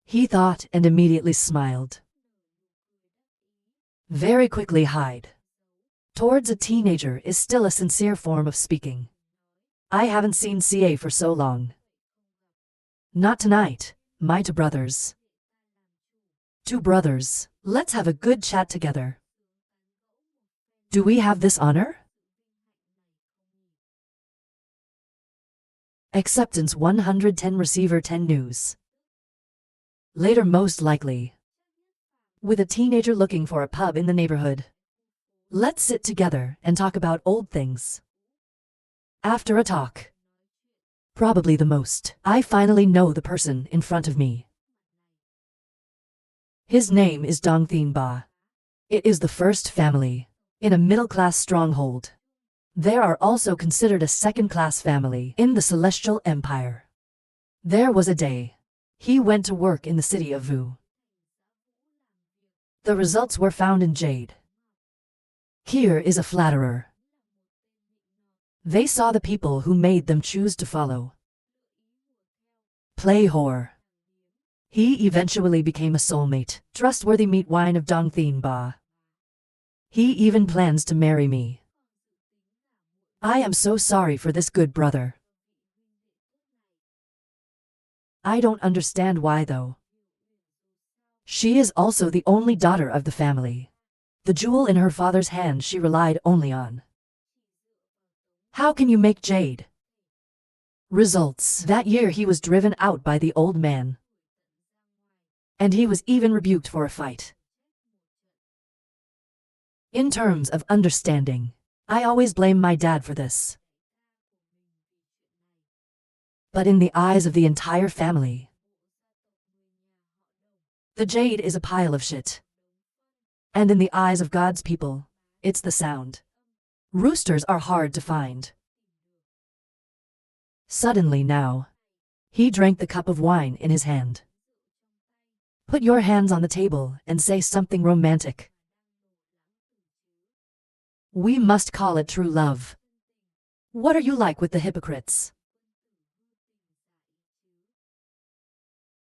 he thought and immediately smiled. Very quickly hide. Towards a teenager is still a sincere form of speaking. I haven't seen CA for so long. Not tonight, my two brothers. Two brothers, let's have a good chat together. Do we have this honor? Acceptance 110 receiver 10 news. Later most likely. With a teenager looking for a pub in the neighborhood. Let's sit together and talk about old things. After a talk. Probably the most. I finally know the person in front of me. His name is Dongthin Ba. It is the first family in a middle-class stronghold. There are also considered a second-class family in the Celestial Empire. There was a day. He went to work in the city of Vu. The results were found in Jade. Here is a flatterer. They saw the people who made them choose to follow. Play whore. He eventually became a soulmate, trustworthy meat wine of Dongthin Ba. He even plans to marry me. I am so sorry for this good brother. I don't understand why though. She is also the only daughter of the family. The jewel in her father's hand she relied only on. How can you make Jade? Results. That year he was driven out by the old man. And he was even rebuked for a fight. In terms of understanding, I always blame my dad for this. But in the eyes of the entire family, the Jade is a pile of shit. And in the eyes of God's people, it's the sound. Roosters are hard to find. Suddenly now, he drank the cup of wine in his hand. Put your hands on the table and say something romantic. We must call it true love. What are you like with the hypocrites?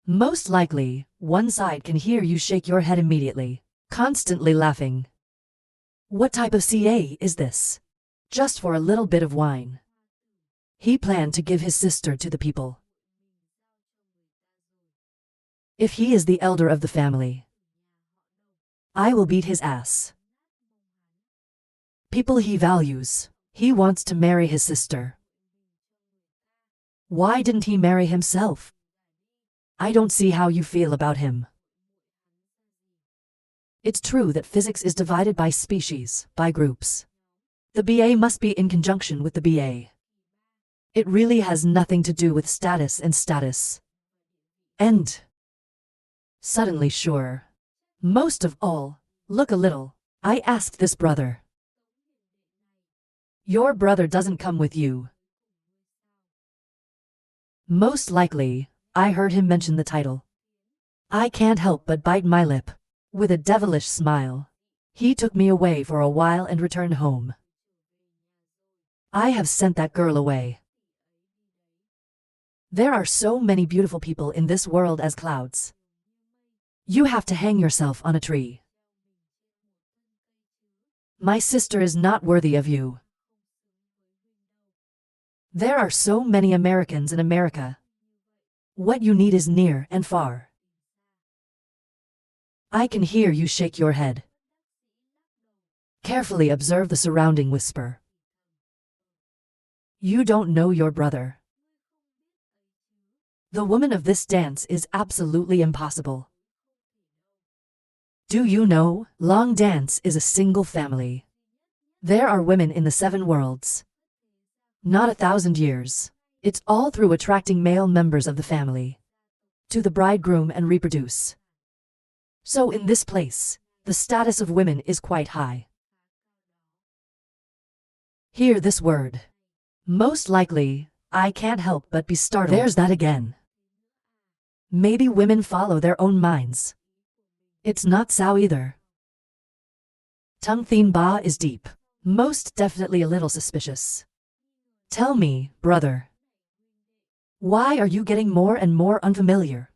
Most likely, one side can hear you shake your head immediately, constantly laughing. What type of CA is this? Just for a little bit of wine. He planned to give his sister to the people. If he is the elder of the family, I will beat his ass. People he values, he wants to marry his sister. Why didn't he marry himself? I don't see how you feel about him. It's true that physics is divided by species, by groups. The BA must be in conjunction with the BA. It really has nothing to do with status and status. And suddenly sure. Most of all, look a little. I asked this brother. Your brother doesn't come with you. Most likely, I heard him mention the title. I can't help but bite my lip. With a devilish smile, he took me away for a while and returned home. I have sent that girl away. There are so many beautiful people in this world as clouds. You have to hang yourself on a tree. My sister is not worthy of you. There are so many Americans in America. What you need is near and far. I can hear you shake your head. Carefully observe the surrounding whisper. You don't know your brother. The woman of this dance is absolutely impossible. Do you know, Long Dance is a single family. There are women in the 7 worlds. Not 1,000 years. It's all through attracting male members of the family to the bridegroom and reproduce. So in this place, the status of women is quite high. Hear this word. Most likely, I can't help but be startled. There's that again. Maybe women follow their own minds. It's not Sao either. Dongthin Ba is deep. Most definitely a little suspicious. Tell me, brother. Why are you getting more and more unfamiliar?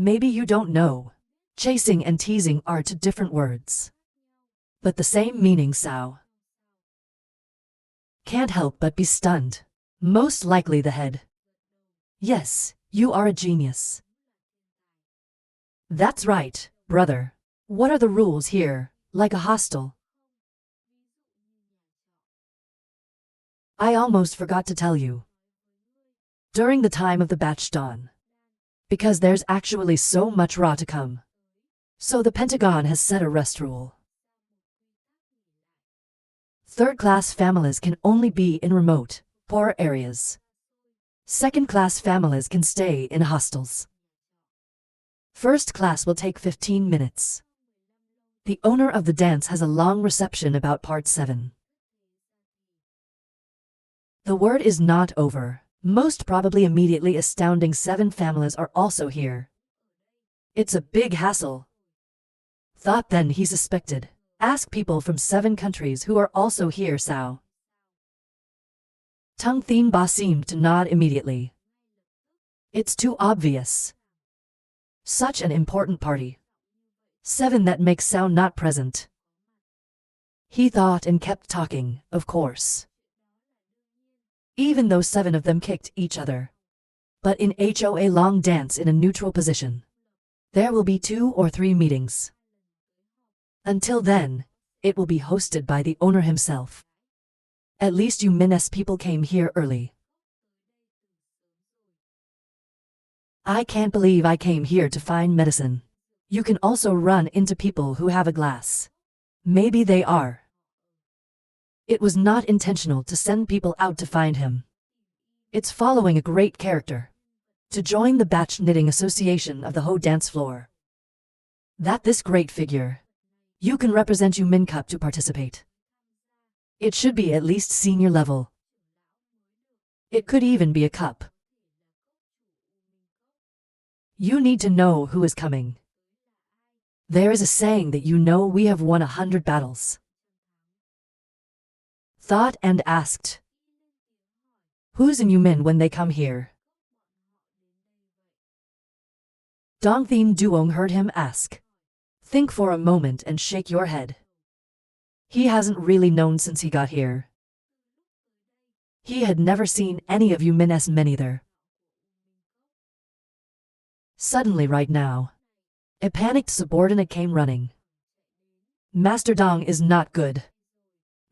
Maybe you don't know. Chasing and teasing are two different words, but the same meaning. Sao can't help but be stunned. Most likely the head. Yes, you are a genius. That's right, brother. What are the rules here? Like a hostel? I almost forgot to tell you. During the time of the batch dawn. Because there's actually so much raw to come. So the Pentagon has set a rest rule. Third-class families can only be in remote, poor areas. Second-class families can stay in hostels. First class will take 15 minutes. The owner of the dance has a long reception about part 7. The word is not over. Most probably immediately astounding 7 families are also here. It's a big hassle. Thought then he suspected. Ask people from 7 countries who are also here. Sao Tung Thien Ba seemed to nod immediately. It's too obvious. Such an important party. 7 that makes Sao not present. He thought and kept talking, of course. Even though 7 of them kicked each other. But in HOA long dance in a neutral position. There will be 2 or 3 meetings. Until then, it will be hosted by the owner himself. At least you Mines people came here early. I can't believe I came here to find medicine. You can also run into people who have a glass. Maybe they are. It was not intentional to send people out to find him. It's following a great character. To join the Batch Knitting Association of the Ho dance floor. That this great figure. You can represent Min Cup to participate. It should be at least senior level. It could even be a cup. You need to know who is coming. There is a saying that we have won 100 battles. Thought and asked. Who's in Min when they come here? Dong Thien Duong heard him ask. Think for a moment and shake your head. He hasn't really known since he got here. He had never seen any of Mines men either. Suddenly right now, a panicked subordinate came running. Master Dong is not good.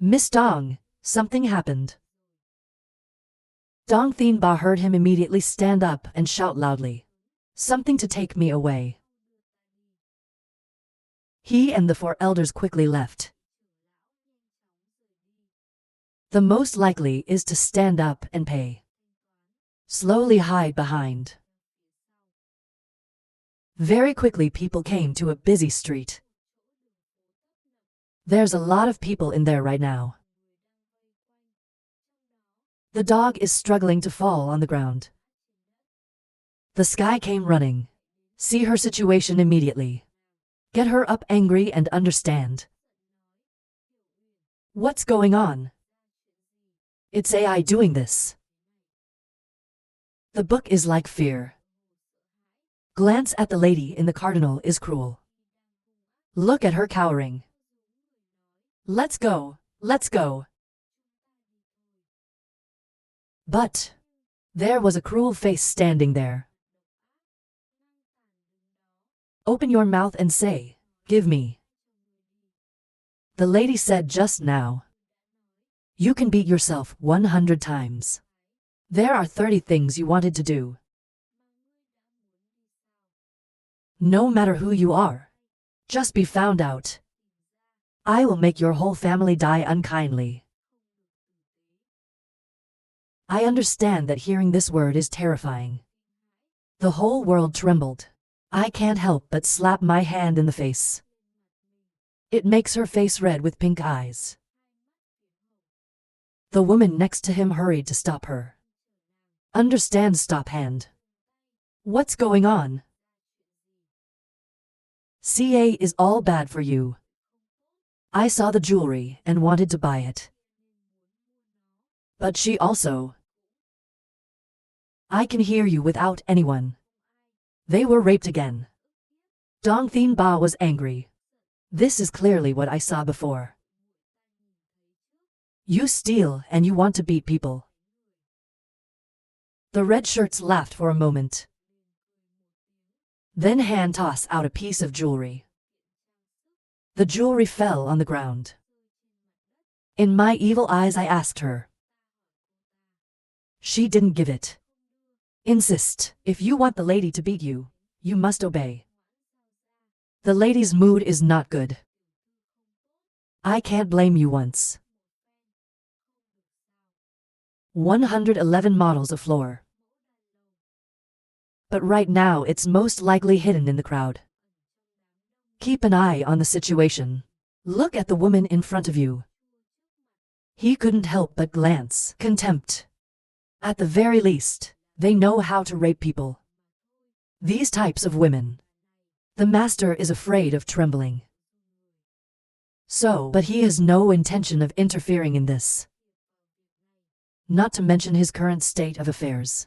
Miss Dong, something happened. Dong Thien Ba heard him immediately stand up and shout loudly. Something to take me away. He and the 4 elders quickly left. The most likely is to stand up and pay. Slowly hide behind. Very quickly people came to a busy street. There's a lot of people in there right now. The dog is struggling to fall on the ground. The sky came running. See her situation immediately. Get her up angry and understand. What's going on? It's AI doing this. The book is like fear. Glance at the lady in the cardinal is cruel. Look at her cowering. Let's go, let's go. But there was a cruel face standing there. Open your mouth and say, give me. The lady said just now. You can beat yourself 100 times. There are 30 things you wanted to do. No matter who you are. Just be found out. I will make your whole family die unkindly. I understand that hearing this word is terrifying. The whole world trembled. I can't help but slap my hand in the face. It makes her face red with pink eyes. The woman next to him hurried to stop her. Understand, stop hand. What's going on? CA is all bad for you. I saw the jewelry and wanted to buy it. But she also. I can hear you without anyone. They were raped again. Dong Thien Ba was angry. This is clearly what I saw before. You steal and you want to beat people. The red shirts laughed for a moment. Then Han tossed out a piece of jewelry. The jewelry fell on the ground. In my evil eyes I asked her. She didn't give it. Insist, if you want the lady to beat you, you must obey. The lady's mood is not good. I can't blame you once. 111 models of floor. But right now it's most likely hidden in the crowd. Keep an eye on the situation. Look at the woman in front of you. He couldn't help but glance contempt. At the very least, they know how to rape people. These types of women. The master is afraid of trembling. But he has no intention of interfering in this. Not to mention his current state of affairs.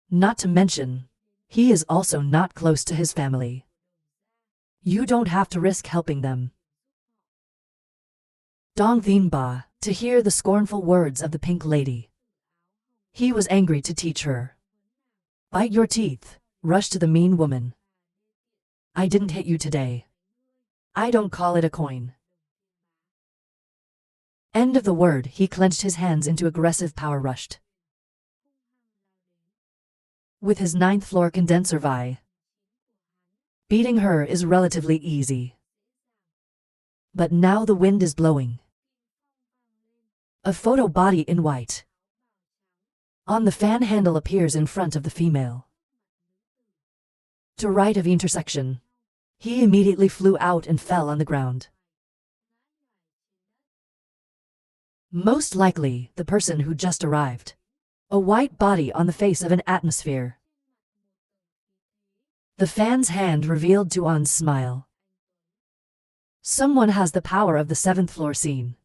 Not to mention, he is also not close to his family. You don't have to risk helping them. Dong Thien Ba, to hear the scornful words of the pink lady. He was angry to teach her. Bite your teeth, rush to the mean woman. I didn't hit you today. I don't call it a coin. End of the word. He clenched his hands into aggressive power rushed. With his 9th floor condenser vi. Beating her is relatively easy. But now the wind is blowing. A photo body in white. On the fan handle appears in front of the female. To right of intersection. He immediately flew out and fell on the ground. Most likely, the person who just arrived. A white body on the face of an atmosphere. The fan's hand revealed Tuan's smile. Someone has the power of the 7th floor scene.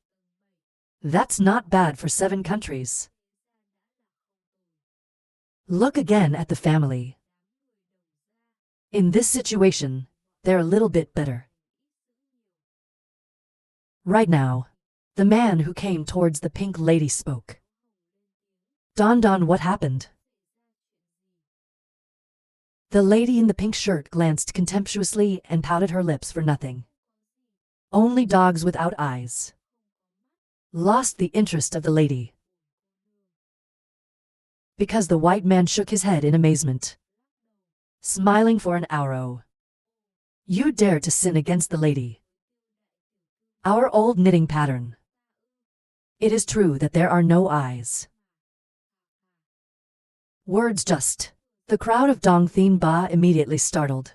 That's not bad for 7 countries. Look again at the family. In this situation, they're a little bit better. Right now, the man who came towards the pink lady spoke. Don, what happened? The lady in the pink shirt glanced contemptuously and pouted her lips for nothing. Only dogs without eyes. Lost the interest of the lady. Because the white man shook his head in amazement. Smiling for an arrow. You dare to sin against the lady. Our old knitting pattern. It is true that there are no eyes. Words just. The crowd of Dong Thien Ba immediately startled.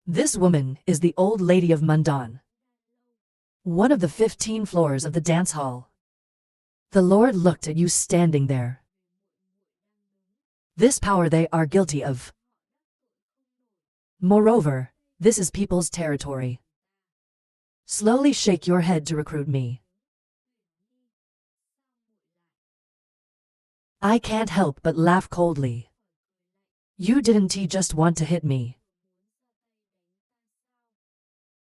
This woman is the old lady of Mundan. One of the 15 floors of the dance hall. The Lord looked at you standing there. This power they are guilty of. Moreover, this is people's territory. Slowly shake your head to recruit me. I can't help but laugh coldly. You didn't just want to hit me.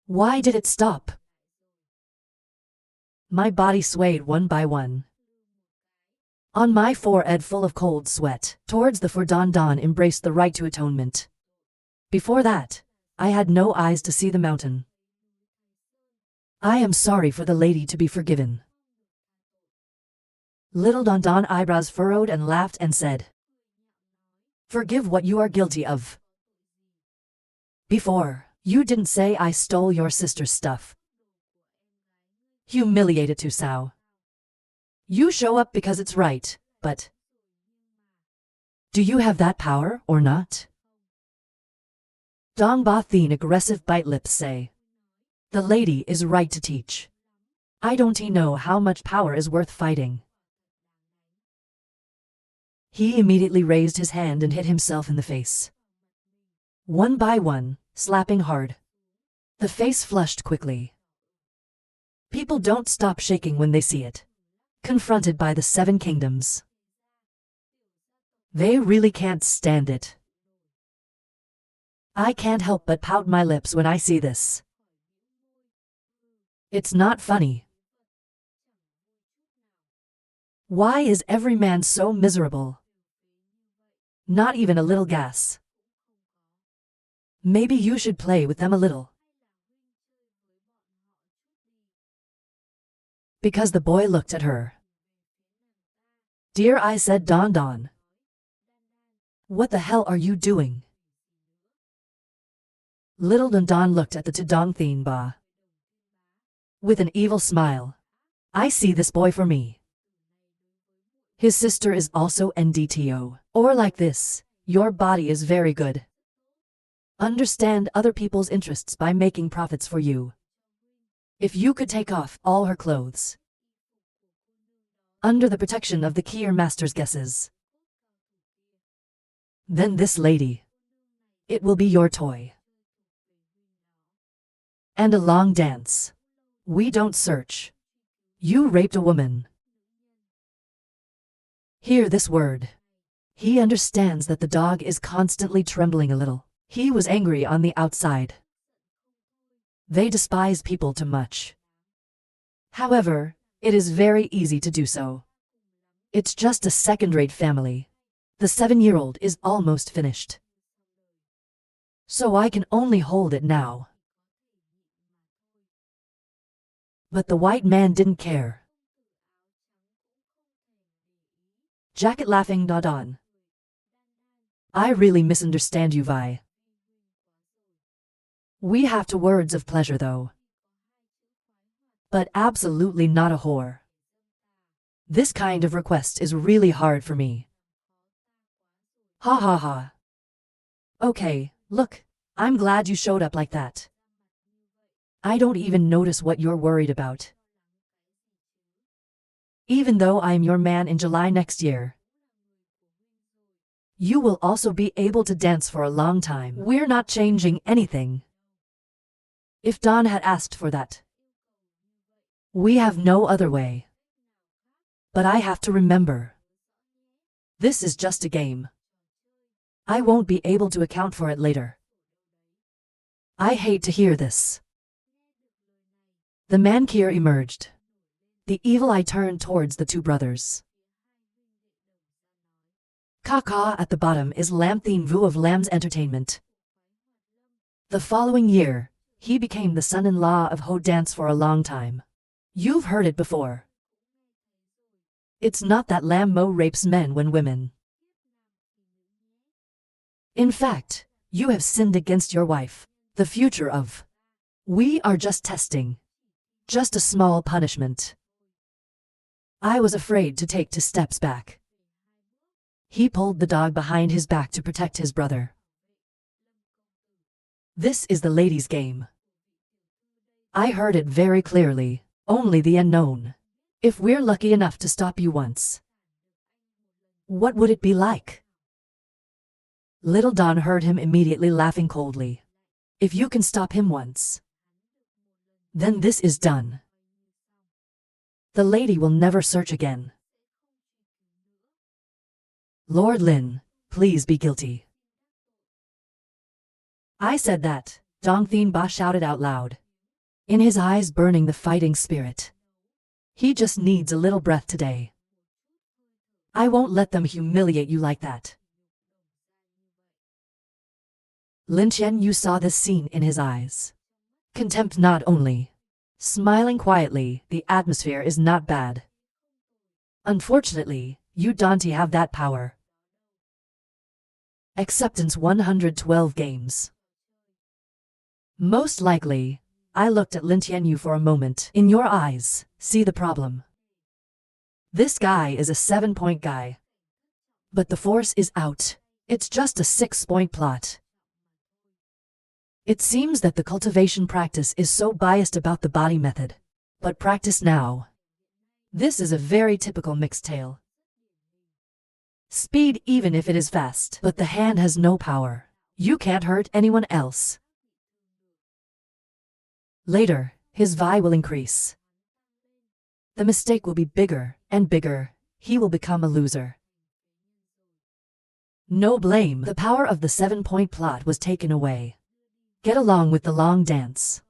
Why did it stop? My body swayed one by one. On my forehead full of cold sweat, towards the Don embraced the right to atonement. Before that, I had no eyes to see the mountain. I am sorry for the lady to be forgiven. Little Don eyebrows furrowed and laughed and said, Forgive what you are guilty of. Before, you didn't say I stole your sister's stuff. Humiliated to Sao. You show up because it's right, but do you have that power or not? Dong Ba Thien aggressive bite lips say. The lady is right to teach. I don't know how much power is worth fighting. He immediately raised his hand and hit himself in the face. One by one, slapping hard. The face flushed quickly. People don't stop shaking when they see it. Confronted by the 7 kingdoms. They really can't stand it. I can't help but pout my lips when I see this. It's not funny. Why is every man so miserable? Not even a little gas. Maybe you should play with them a little. Because the boy looked at her. Dear, I said, Don. What the hell are you doing? Little Don looked at the Tudong Thien Ba with an evil smile. I see this boy for me. His sister is also NDTO. Or like this, your body is very good. Understand other people's interests by making profits for you. If you could take off all her clothes, under the protection of the Kier Master's guesses, then this lady, it will be your toy. And a long dance. We don't search. You raped a woman. Hear this word. He understands that the dog is constantly trembling a little. He was angry on the outside. They despise people too much. However, it is very easy to do so. It's just a second-rate family. The 7-year-old is almost finished. So I can only hold it now. But the white man didn't care. Jacket laughing Don. I really misunderstand you, Vi. We have 2 words of pleasure though. But absolutely not a whore. This kind of request is really hard for me. Ha ha ha. Okay, look, I'm glad you showed up like that. I don't even notice what you're worried about. Even though I'm your man in July next year, you will also be able to dance for a long time. We're not changing anything. If Don had asked for that, we have no other way. But I have to remember, this is just a game. I won't be able to account for it later. I hate to hear this. The man Kier emerged. The evil eye turned towards the 2 brothers. Kaka at the bottom is Lam Thien Vu of Lam's Entertainment. The following year, he became the son-in-law of Ho Dance for a long time. You've heard it before. It's not that Lam Mo rapes men when women. In fact, you have sinned against your wife. The future of. We are just testing. Just a small punishment. I was afraid to take 2 steps back. He pulled the dog behind his back to protect his brother. This is the lady's game. I heard it very clearly, only the unknown. If we're lucky enough to stop you once, what would it be like? Little Don heard him immediately laughing coldly. If you can stop him once, then this is done. The lady will never search again. Lord Lin, please be guilty. I said that, Dong Thien Ba shouted out loud, in his eyes burning the fighting spirit. He just needs a little breath today. I won't let them humiliate you like that. Lin Qian Yu saw this scene in his eyes. Contempt not only. Smiling quietly, the atmosphere is not bad. Unfortunately, you don't have that power. Acceptance 112 games. Most likely, I looked at Lin Tianyu for a moment. In your eyes, see the problem. This guy is a 7-point guy. But the force is out. It's just a 6-point plot. It seems that the cultivation practice is so biased about the body method. But practice now. This is a very typical mixed tale. Speed even if it is fast, but the hand has no power. You can't hurt anyone else. Later, his vi will increase. The mistake will be bigger and bigger. He will become a loser. No blame. The power of the 7-point plot was taken away. Get along with the long dance.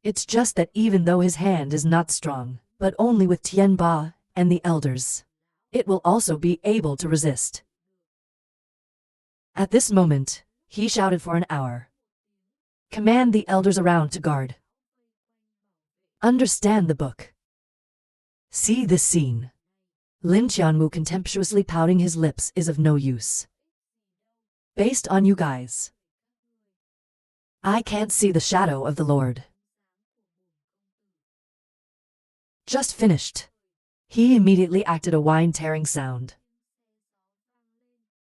It's just that even though his hand is not strong, but only with Tian Ba and the elders, it will also be able to resist. At this moment, he shouted for an hour. Command the elders around to guard. Understand the book. See this scene. Lin Qianwu contemptuously pouting his lips is of no use. Based on you guys. I can't see the shadow of the Lord. Just finished. He immediately acted a wine-tearing sound.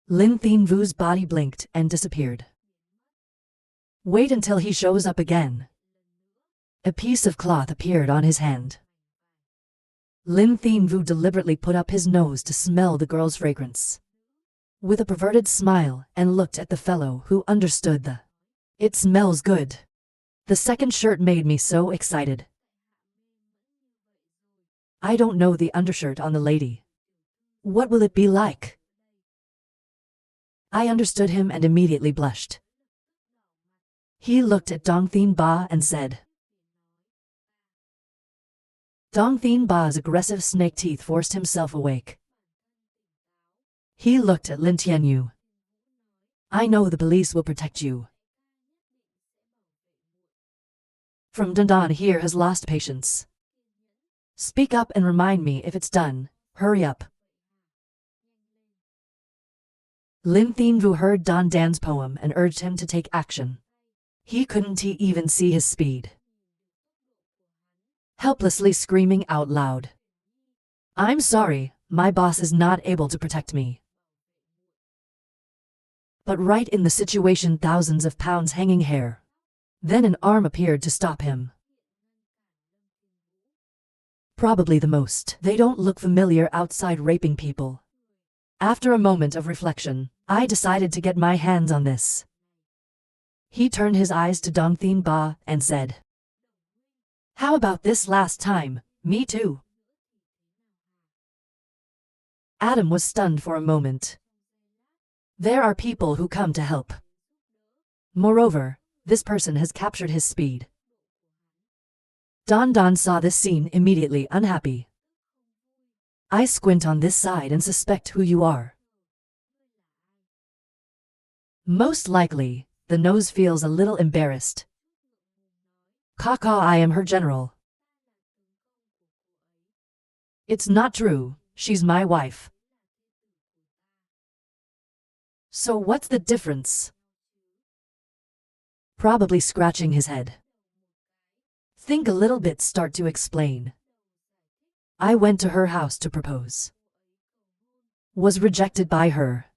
Lin Thienvu's body blinked and disappeared. Wait until he shows up again. A piece of cloth appeared on his hand. Lin Thienvu deliberately put up his nose to smell the girl's fragrance, with a perverted smile, and looked at the fellow who understood the "It smells good." The second shirt made me so excited. I don't know the undershirt on the lady. What will it be like? I understood him and immediately blushed. He looked at Dong Thien Ba and said. Dong Thien Ba's aggressive snake teeth forced himself awake. He looked at Lin Tianyu. I know the police will protect you. From Dandan here has lost patience. Speak up and remind me if it's done. Hurry up. Lin Thienvu heard Don Dan's poem and urged him to take action. He couldn't even see his speed. Helplessly screaming out loud. I'm sorry, my boss is not able to protect me. But right in the situation, thousands of pounds hanging hair. Then an arm appeared to stop him. Probably the most. They don't look familiar outside raping people. After a moment of reflection, I decided to get my hands on this. He turned his eyes to Dong Thien Ba and said, how about this last time? Me too. Adam was stunned for a moment. There are people who come to help. Moreover, this person has captured his speed. Don Don saw this scene immediately unhappy. I squint on this side and suspect who you are. Most likely, the nose feels a little embarrassed. Kaka, I am her general. It's not true, she's my wife. So what's the difference? Probably scratching his head. Think a little bit, start to explain. I went to her house to propose. Was rejected by her.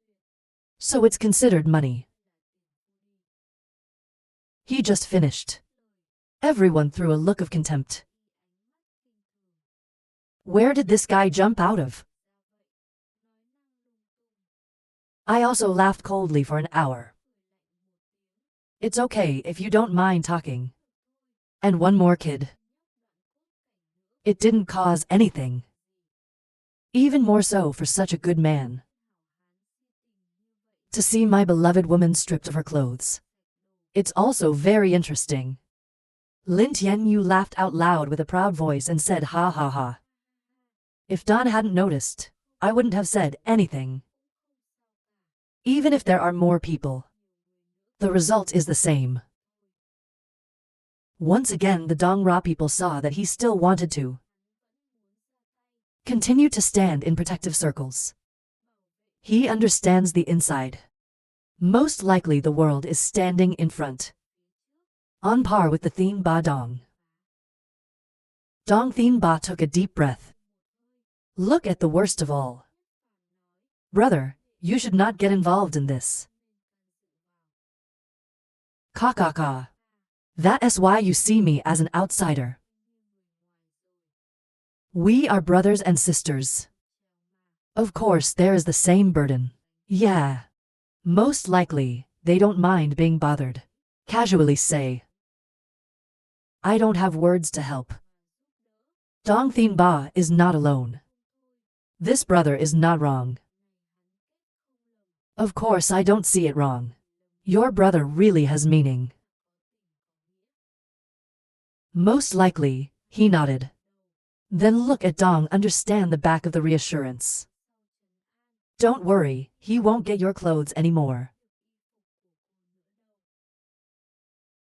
So it's considered money. He just finished. Everyone threw a look of contempt. Where did this guy jump out of? I also laughed coldly for an hour. It's okay if you don't mind talking. And one more, kid. It didn't cause anything. Even more so for such a good man. To see my beloved woman stripped of her clothes. It's also very interesting. Lin Tianyu laughed out loud with a proud voice and said, ha ha ha. If Don hadn't noticed, I wouldn't have said anything. Even if there are more people, the result is the same. Once again the Dongra people saw that he still wanted to continue to stand in protective circles. He understands the inside. Most likely the world is standing in front. On par with the Thien Ba Dong. Dong Thien Ba took a deep breath. Look at the worst of all. Brother, you should not get involved in this. Ka ka ka. That's why you see me as an outsider. We are brothers and sisters. Of course there is the same burden. Yeah. Most likely, they don't mind being bothered. Casually say. I don't have words to help. Dong Thien Ba is not alone. This brother is not wrong. Of course I don't see it wrong. Your brother really has meaning. Most likely, he nodded. Then look at Dong, understand the back of the reassurance. Don't worry, he won't get your clothes anymore.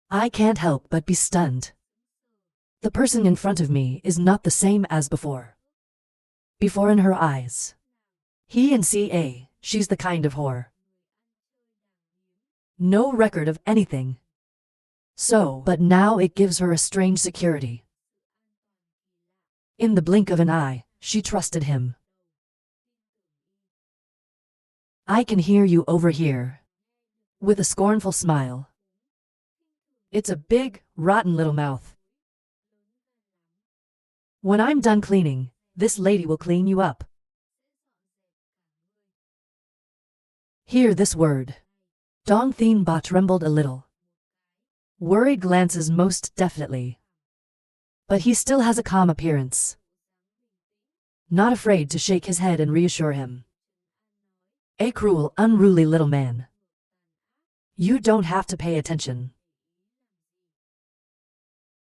I can't help but be stunned. The person in front of me is not the same as before. Before in her eyes. He and CA, she's the kind of whore. No record of anything. But now it gives her a strange security. In the blink of an eye, she trusted him. I can hear you over here. With a scornful smile. It's a big, rotten little mouth. When I'm done cleaning, this lady will clean you up. Hear this word. Dong Thien Ba trembled a little. Worried glances most definitely. But he still has a calm appearance. Not afraid to shake his head and reassure him. A cruel, unruly little man. You don't have to pay attention.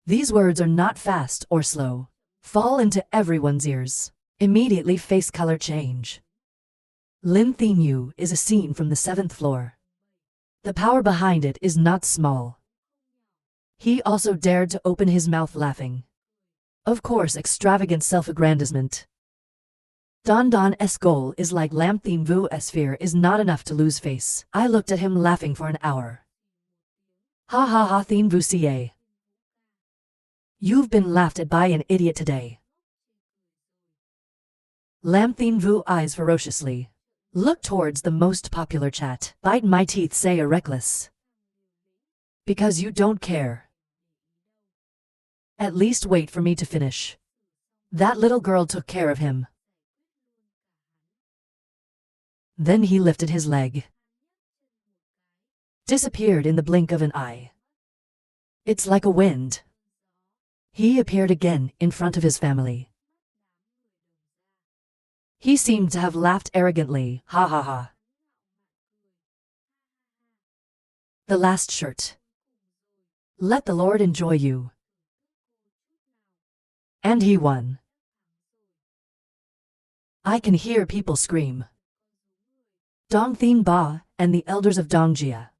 These words are not fast or slow. Fall into everyone's ears. Immediately face color change. Lin Thien Yu is a scene from the 7th floor. The power behind it is not small. He also dared to open his mouth laughing. Of course, extravagant self-aggrandizement. Don Don's goal is like Lam Thien Vu's fear is not enough to lose face. I looked at him laughing for an hour. Ha ha ha Thien Vu Ca. You've been laughed at by an idiot today. Lam Thien Vu eyes ferociously. Look towards the most popular chat. Bite my teeth, say a reckless. Because you don't care. At least wait for me to finish. That little girl took care of him. Then he lifted his leg. Disappeared in the blink of an eye. It's like a wind. He appeared again in front of his family. He seemed to have laughed arrogantly, ha ha ha. The last shirt. Let the Lord enjoy you. And he won. I can hear people scream. Dong Thien Ba and the elders of Dongjia.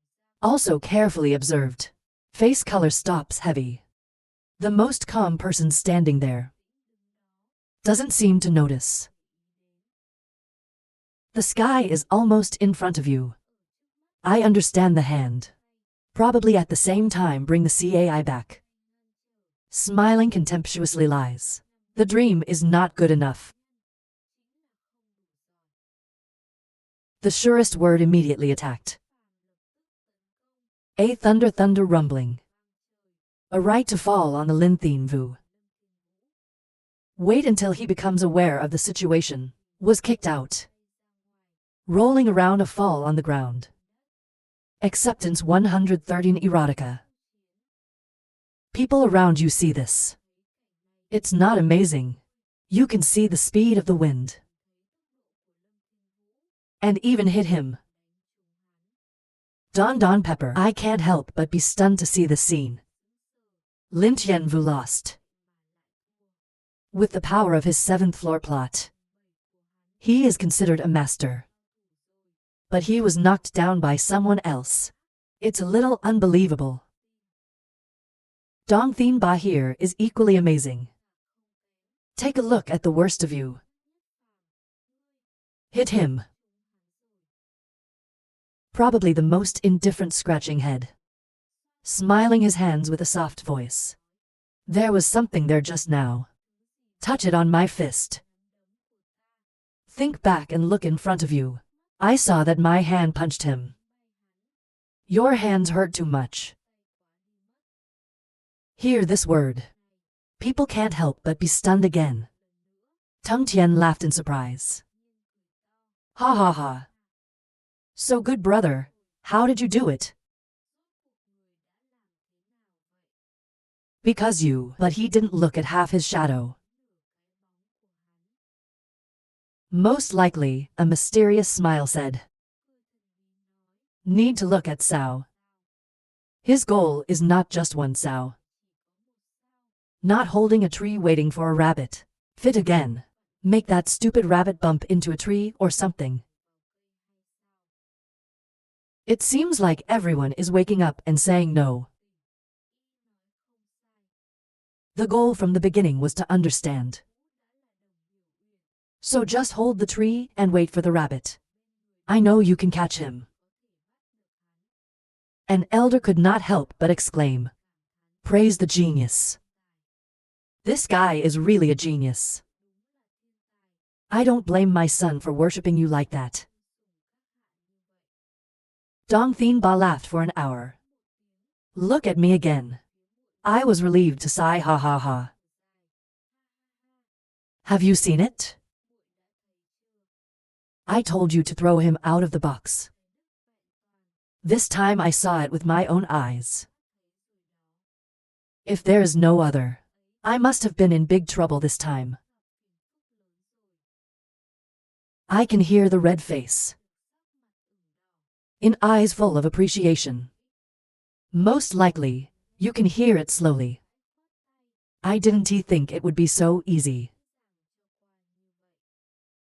Also carefully observed. Face color stops heavy. The most calm person standing there. Doesn't seem to notice. The sky is almost in front of you. I understand the hand. Probably at the same time bring the CAI back. Smiling contemptuously lies. The dream is not good enough. The surest word immediately attacked. A thunder rumbling. A right to fall on the Lin Thien Vu. Wait until he becomes aware of the situation. Was kicked out. Rolling around a fall on the ground. Acceptance 113 erotica. People around you see this. It's not amazing. You can see the speed of the wind. And even hit him. Don Pepper. I can't help but be stunned to see the scene. Lin Thien Vu lost. With the power of his 7th floor plot. He is considered a master. But he was knocked down by someone else. It's a little unbelievable. Dong Thien Ba here is equally amazing. Take a look at the worst of you. Hit him. Probably the most indifferent, scratching head. Smiling his hands with a soft voice. There was something there just now. Touch it on my fist. Think back and look in front of you. I saw that my hand punched him. Your hands hurt too much. Hear this word. People can't help but be stunned again. Tung Tien laughed in surprise. Ha ha ha. So good, brother. How did you do it? Because you. But he didn't look at half his shadow. Most likely, a mysterious smile said. Need to look at Sao. His goal is not just one Sao. Not holding a tree waiting for a rabbit. Fit again. Make that stupid rabbit bump into a tree or something. It seems like everyone is waking up and saying no. The goal from the beginning was to understand. So just hold the tree and wait for the rabbit. I know you can catch him. An elder could not help but exclaim. Praise the genius. This guy is really a genius. I don't blame my son for worshipping you like that. Dong Thien Ba laughed for an hour. Look at me again. I was relieved to sigh ha ha ha. Have you seen it? I told you to throw him out of the box. This time I saw it with my own eyes. If there is no other, I must have been in big trouble this time. I can hear the red face. In eyes full of appreciation. Most likely, you can hear it slowly. I didn't think it would be so easy.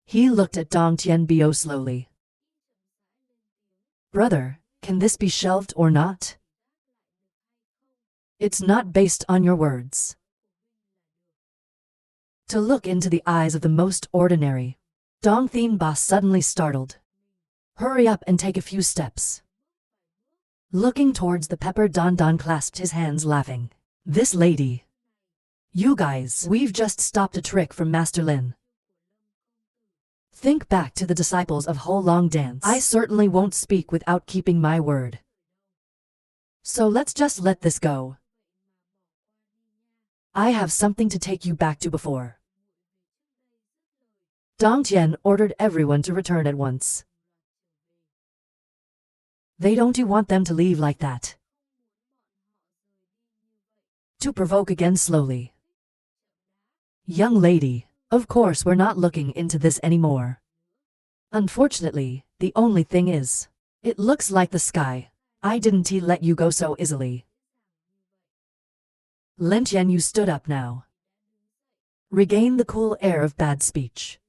He looked at Dong Thien Bo slowly. Brother, can this be shelved or not? It's not based on your words. To look into the eyes of the most ordinary. Dong Thien Ba suddenly startled. Hurry up and take a few steps. Looking towards the pepper, Don Don clasped his hands laughing. This lady. You guys, we've just stopped a trick from Master Lin. Think back to the disciples of Ho Long Dance. I certainly won't speak without keeping my word. So let's just let this go. I have something to take you back to before. Dong Thien ordered everyone to return at once. They don't want them to leave like that. To provoke again slowly. Young lady, of course we're not looking into this anymore. Unfortunately, the only thing is, it looks like the sky. I didn't let you go so easily. Lin Tianyu stood up now. Regain the cool air of bad speech.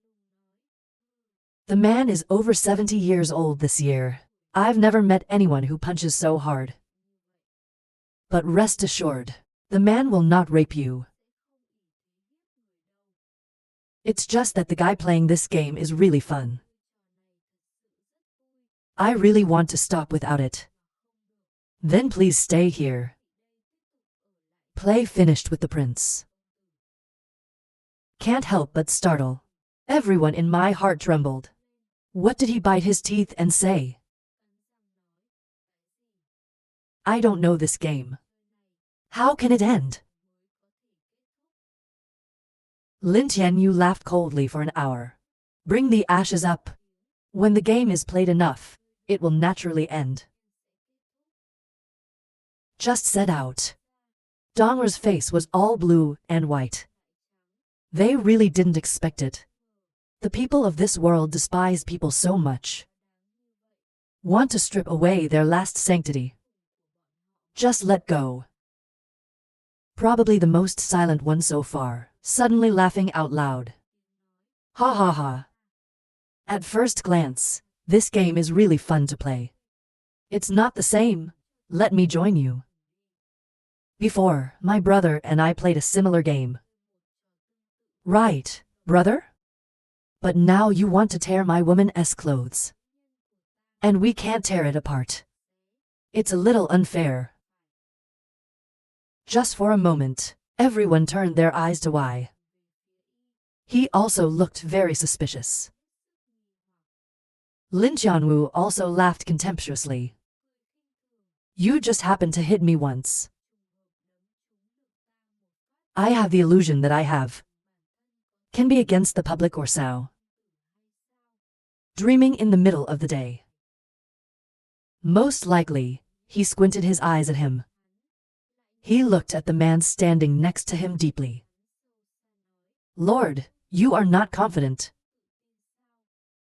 The man is over 70 years old this year. I've never met anyone who punches so hard. But rest assured, the man will not rape you. It's just that the guy playing this game is really fun. I really want to stop without it. Then please stay here. Play finished with the prince. Can't help but startle. Everyone in my heart trembled. What did he bite his teeth and say? I don't know this game. How can it end? Lin Tianyu laughed coldly for an hour. Bring the ashes up. When the game is played enough, it will naturally end. Just set out. Donger's face was all blue and white. They really didn't expect it. The people of this world despise people so much. Want to strip away their last sanctity. Just let go. Probably the most silent one so far, suddenly laughing out loud. Ha ha ha. At first glance, this game is really fun to play. It's not the same. Let me join you. Before, my brother and I played a similar game. Right, brother? But now you want to tear my woman's clothes. And we can't tear it apart. It's a little unfair. Just for a moment, everyone turned their eyes to Wei. He also looked very suspicious. Lin Tianwu also laughed contemptuously. You just happened to hit me once. I have the illusion that I have. Can be against the public or so. Dreaming in the middle of the day. Most likely, he squinted his eyes at him. He looked at the man standing next to him deeply. Lord, you are not confident.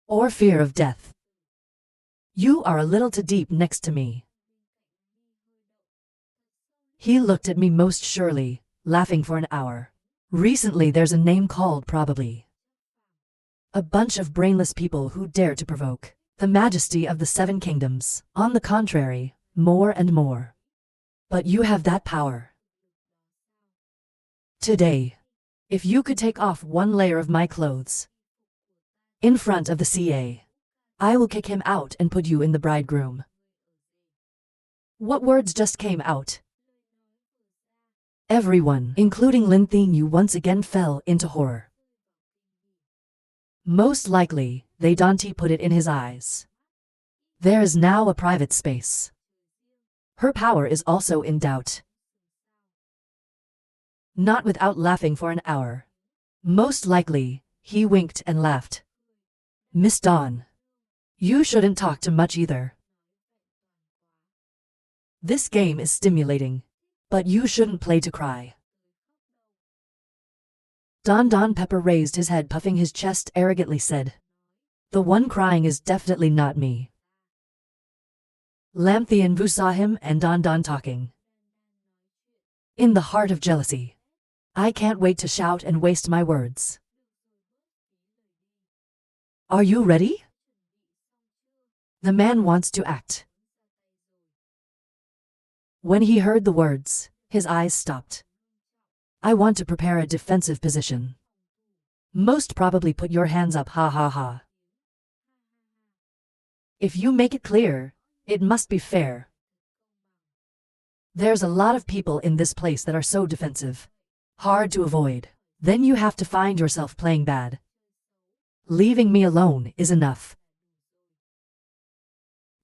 Or fear of death. You are a little too deep next to me. He looked at me most surely, laughing for an hour. Recently there's a name called probably. A bunch of brainless people who dare to provoke the majesty of the seven kingdoms. On the contrary, more and more. But you have that power. Today, if you could take off one layer of my clothes in front of the CA, I will kick him out and put you in the bridegroom. What words just came out? Everyone, including Lin Thien, once again fell into horror. Most likely, they Dante put it in his eyes. There is now a private space. Her power is also in doubt. Not without laughing for an hour. Most likely, he winked and laughed. Miss Dawn, you shouldn't talk too much either. This game is stimulating, but you shouldn't play to cry. Don Pepper raised his head, puffing his chest arrogantly, said, "The one crying is definitely not me." Lam Thien Vu saw him and Don talking. In the heart of jealousy. I can't wait to shout and waste my words. Are you ready? The man wants to act. When he heard the words, his eyes stopped. I want to prepare a defensive position. Most probably put your hands up, ha ha ha. If you make it clear, it must be fair. There's a lot of people in this place that are so defensive. Hard to avoid. Then you have to find yourself playing bad. Leaving me alone is enough.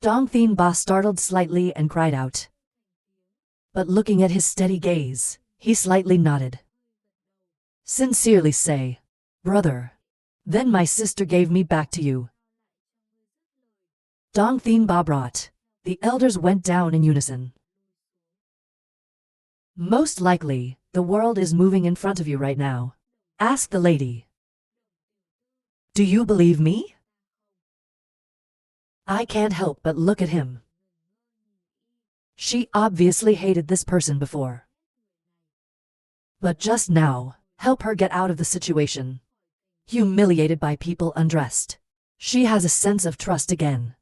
Dong Thien Ba startled slightly and cried out. But looking at his steady gaze, he slightly nodded. Sincerely say, brother. Then my sister gave me back to you. Dong Thien Ba brought. The elders went down in unison. Most likely, the world is moving in front of you right now. Ask the lady. Do you believe me? I can't help but look at him. She obviously hated this person before. But just now, help her get out of the situation. Humiliated by people undressed. She has a sense of trust again.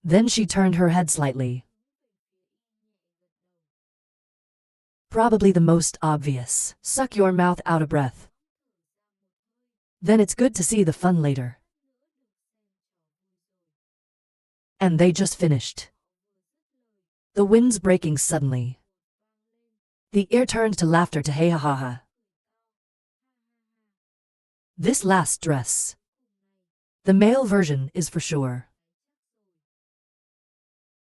Then she turned her head slightly. Probably the most obvious. Suck your mouth out of breath. Then it's good to see the fun later. And they just finished. The wind's breaking suddenly. The ear turned to laughter to hey ha ha ha. This last dress. The male version is for sure.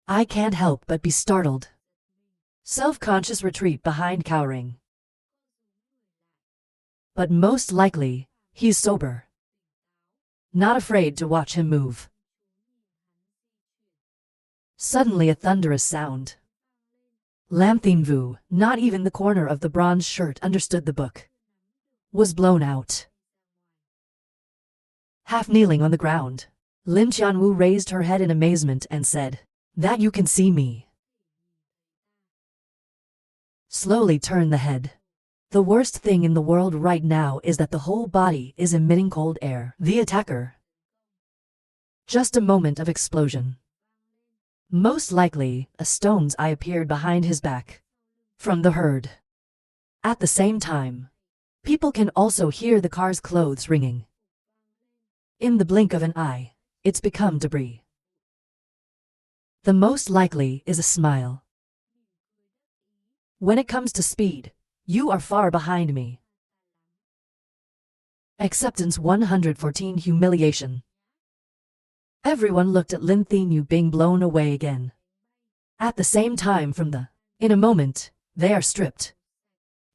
I can't help but be startled. Self-conscious retreat behind cowering. But most likely, he's sober. Not afraid to watch him move. Suddenly a thunderous sound. Lam Thien Vu, not even the corner of the bronze shirt understood the book, was blown out. Half kneeling on the ground, Lin Qianwu raised her head in amazement and said, "That you can see me." Slowly turn the head. The worst thing in the world right now is that the whole body is emitting cold air. The attacker. Just a moment of explosion. Most likely, a stone's eye appeared behind his back. From the herd. At the same time, people can also hear the car's clothes ringing. In the blink of an eye, it's become debris. The most likely is a smile. When it comes to speed, you are far behind me. Acceptance 114 Humiliation. Everyone looked at Lin Thien being blown away again. At the same time in a moment, they are stripped.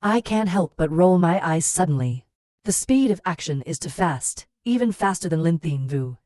I can't help but roll my eyes suddenly. The speed of action is too fast, even faster than Lin Thien Vu.